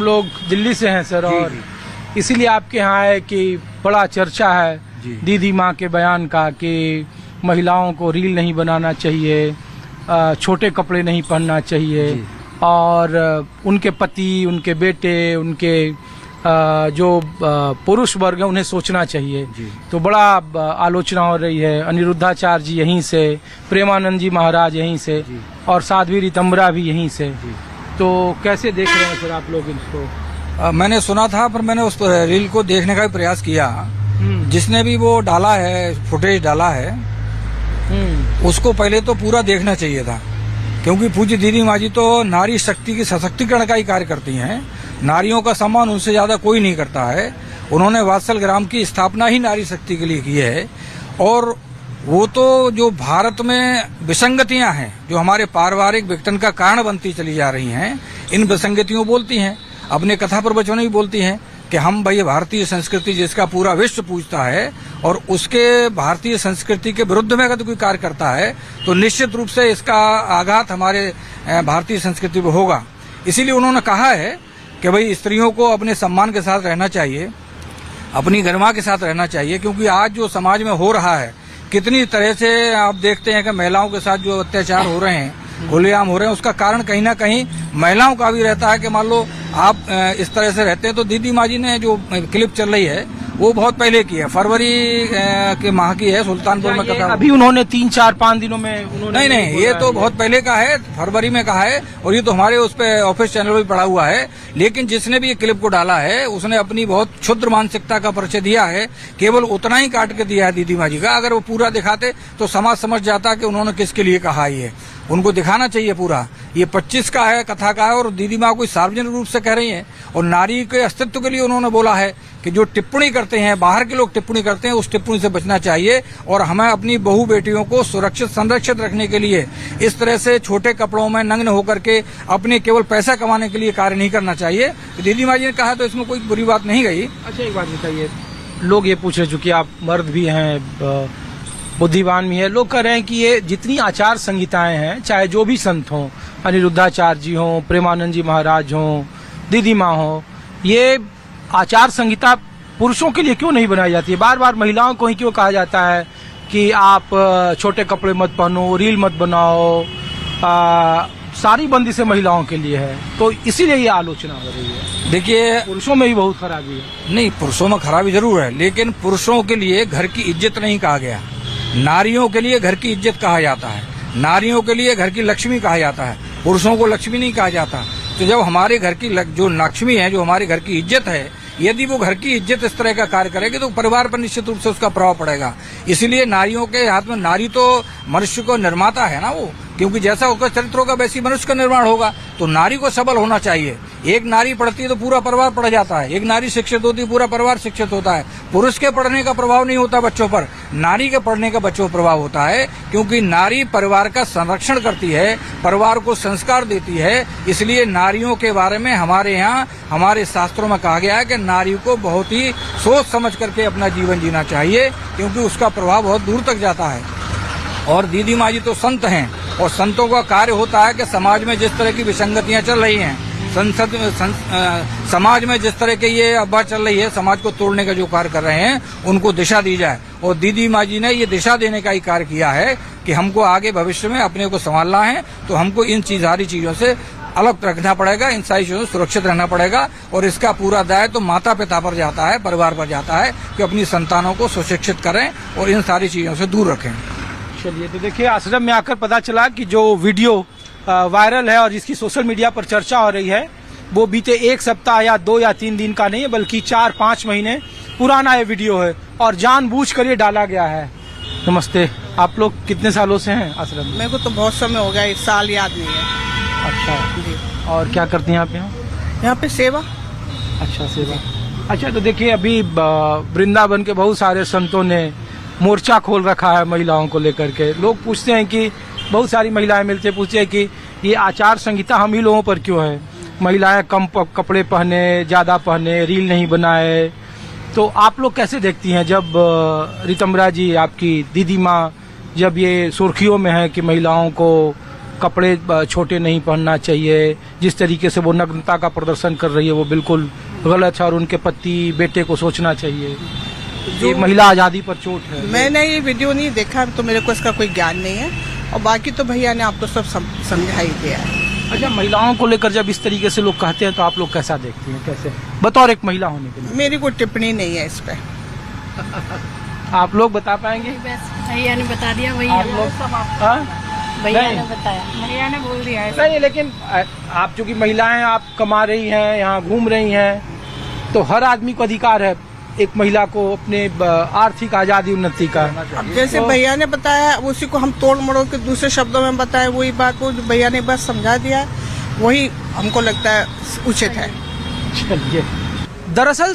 लोग दिल्ली से हैं सर, और इसीलिए आपके यहाँ है कि बड़ा चर्चा है दीदी माँ के बयान का कि महिलाओं को रील नहीं बनाना चाहिए, छोटे कपड़े नहीं पहनना चाहिए, और उनके पति, उनके बेटे, उनके जो पुरुष वर्ग है उन्हें सोचना चाहिए। तो बड़ा आलोचना हो रही है। अनिरुद्धाचार्य जी यहीं से, प्रेमानंद जी महाराज यहीं से, और साध्वी रितंबरा भी यहीं से। तो कैसे देख रहे हैं सर आप लोग इसको? मैंने सुना था, पर मैंने उस रील को देखने का भी प्रयास किया। जिसने भी वो डाला है, फुटेज डाला है, उसको पहले तो पूरा देखना चाहिए था, क्योंकि पूज्य दीदी माँ जी तो नारी शक्ति की सशक्तिकरण का ही कार्य करती हैं। नारियों का सम्मान उनसे ज्यादा कोई नहीं करता है। उन्होंने वात्सल ग्राम की स्थापना ही नारी शक्ति के लिए की है। और वो तो जो भारत में विसंगतियां हैं, जो हमारे पारिवारिक विघटन का कारण बनती चली जा रही हैं, इन विसंगतियों बोलती हैं। अपने कथा प्रवचन में भी बोलती हैं कि हम भाई भारतीय संस्कृति जिसका पूरा विश्व पूजता है, और उसके भारतीय संस्कृति के विरुद्ध में अगर कोई कार्य करता है तो निश्चित रूप से इसका आघात हमारे भारतीय संस्कृति में होगा। इसीलिए उन्होंने कहा है कि भाई स्त्रियों को अपने सम्मान के साथ रहना चाहिए, अपनी गरिमा के साथ रहना चाहिए। क्योंकि आज जो समाज में हो रहा है, कितनी तरह से आप देखते हैं कि महिलाओं के साथ जो अत्याचार हो रहे हैं, खुलेआम हो रहे हैं, उसका कारण कहीं ना कहीं महिलाओं का भी रहता है। कि मान लो आप इस तरह से रहते हैं, तो दीदी माँ जी ने जो क्लिप चल रही है वो बहुत पहले की है, फरवरी के माह की है, सुल्तानपुर में कथा। अभी उन्होंने 3-4-5 दिनों में उन्होंने नहीं, ये तो बहुत पहले का है, फरवरी में कहा है, और ये तो हमारे उस पे ऑफिस चैनल पे पड़ा हुआ है। लेकिन जिसने भी ये क्लिप को डाला है, उसने अपनी बहुत क्षुद्र मानसिकता का परिचय दिया है। केवल उतना ही काट के दिया है दीदी माँ जी का। अगर वो पूरा दिखाते तो समाज समझ जाता कि उन्होंने किसके लिए कहा ये। उनको दिखाना चाहिए पूरा। ये 25 का है, कथा का है, और दीदी माँ कोई सार्वजनिक रूप से कह रही हैं। और नारी के अस्तित्व के लिए उन्होंने बोला है कि जो टिप्पणी करते हैं, बाहर के लोग टिप्पणी करते हैं, उस टिप्पणी से बचना चाहिए। और हमें अपनी बहू बेटियों को सुरक्षित संरक्षित रखने के लिए इस तरह से छोटे कपड़ों में नग्न होकर के अपने केवल पैसा कमाने के लिए कार्य नहीं करना चाहिए। दीदी माँ जी ने कहा तो इसमें कोई बुरी बात नहीं गई। अच्छा, एक बात बताइए, लोग ये पूछ रहे, चूंकि आप मर्द भी हैं, बुद्धिमान भी है, लोग कह रहे हैं कि ये जितनी आचार संहिताएं हैं, चाहे जो भी संत हों, अनिरुद्धाचार्य जी हों, प्रेमानंद जी महाराज हों, दीदी माँ हो, ये आचार संहिता पुरुषों के लिए क्यों नहीं बनाई जाती है? बार बार महिलाओं को ही क्यों कहा जाता है कि आप छोटे कपड़े मत पहनो, रील मत बनाओ, सारी बंदी से महिलाओं के लिए है। तो इसीलिए ये आलोचना हो रही है। देखिए, पुरुषों में भी बहुत खराबी है। नहीं, पुरुषों में खराबी जरूर है, लेकिन पुरुषों के लिए घर की इज्जत नहीं कहा गया। नारियों के लिए घर की इज्जत कहा जाता है, नारियों के लिए घर की लक्ष्मी कहा जाता है, पुरुषों को लक्ष्मी नहीं कहा जाता। तो जब हमारे घर की जो लक्ष्मी है, जो हमारे घर की इज्जत है, यदि वो घर की इज्जत इस तरह का कार्य करेगी तो परिवार पर निश्चित रूप से उसका प्रभाव पड़ेगा। इसलिए नारियों के हाथ में, नारी तो मनुष्य को निर्माता है ना वो, क्योंकि जैसा उसका चरित्र होगा वैसी मनुष्य का निर्माण होगा। तो नारी को सबल होना चाहिए। एक नारी पढ़ती है तो पूरा परिवार पढ़ जाता है, एक नारी शिक्षित होती है पूरा परिवार शिक्षित होता है। पुरुष के पढ़ने का प्रभाव नहीं होता बच्चों पर, नारी के पढ़ने का बच्चों पर प्रभाव होता है। क्योंकि नारी परिवार का संरक्षण करती है, परिवार को संस्कार देती है। इसलिए नारियों के बारे में हमारे यहाँ, हमारे शास्त्रों में कहा गया है कि नारी को बहुत ही सोच समझ करके अपना जीवन जीना चाहिए, क्योंकि उसका प्रभाव बहुत दूर तक जाता है। और दीदी माँ जी तो संत हैं, और संतों का कार्य होता है कि समाज में जिस तरह की विसंगतियां चल रही हैं, समाज में जिस तरह के ये अफवाह चल रही है, समाज को तोड़ने का जो कार्य कर रहे हैं, उनको दिशा दी जाए। और दीदी माँ जी ने ये दिशा देने का ही कार्य किया है कि हमको आगे भविष्य में अपने को संभालना है, तो हमको इन सारी चीजों से अलग रखना पड़ेगा, इन सारी चीजों से सुरक्षित रहना पड़ेगा। और इसका पूरा दाय तो माता पिता पर जाता है, परिवार पर जाता है कि अपनी संतानों को सुशिक्षित करें और इन सारी चीजों से दूर रखें। चलिए, तो देखिए, आश्रम में आकर पता चला कि जो वीडियो वायरल है और जिसकी सोशल मीडिया पर चर्चा हो रही है, वो बीते 1 सप्ताह या 2 या 3 दिन का नहीं है, बल्कि 4-5 महीने पुराना ये वीडियो है, और जानबूझकर ये डाला गया है। नमस्ते, आप लोग कितने सालों से हैं आश्रम में? मेरे को तो बहुत समय हो गया, 1 साल याद नहीं है। अच्छा जी। और क्या करती हैं आप यहाँ पे सेवा। अच्छा, सेवा। अच्छा, तो देखिए, अभी वृंदावन के बहुत सारे संतों ने मोर्चा खोल रखा है महिलाओं को लेकर के। लोग पूछते हैं कि, बहुत सारी महिलाएं मिलते पूछते हैं कि ये आचार संहिता हम ही लोगों पर क्यों है? महिलाएं कम कपड़े पहने, ज्यादा पहने, रील नहीं बनाए। तो आप लोग कैसे देखती हैं जब रितंबरा जी, आपकी दीदी माँ, जब ये सुर्खियों में है कि महिलाओं को कपड़े छोटे नहीं पहनना चाहिए। जिस तरीके से वो नग्नता का प्रदर्शन कर रही है वो बिल्कुल गलत है और उनके पति बेटे को सोचना चाहिए। ये महिला आजादी पर चोट है। मैंने ये वीडियो नहीं देखा तो मेरे को इसका कोई ज्ञान नहीं है, और बाकी तो भैया ने आपको सब समझा ही दिया है। अच्छा, महिलाओं को लेकर जब इस तरीके से लोग कहते हैं तो आप लोग कैसा देखती हैं, कैसे बतौर एक महिला होने के लिए? मेरी कोई टिप्पणी नहीं है इस पे। आप लोग बता पाएंगे? बस भैया ने बता दिया, वही आप लोग हाँ? भैया नहीं। ने बताया, भैया ने बोल दिया है। नहीं, लेकिन आप चूंकि महिलाएं, आप कमा रही हैं, यहाँ घूम रही हैं, तो हर आदमी को अधिकार है एक महिला को अपने आर्थिक आजादी उन्नति का। अब जैसे तो- भैया ने बताया उसी को हम तोड़ मड़ोड़ के दूसरे शब्दों में बताए, वही बात को भैया ने बस समझा दिया, वही हमको लगता है उचित है। चलिए। दरअसल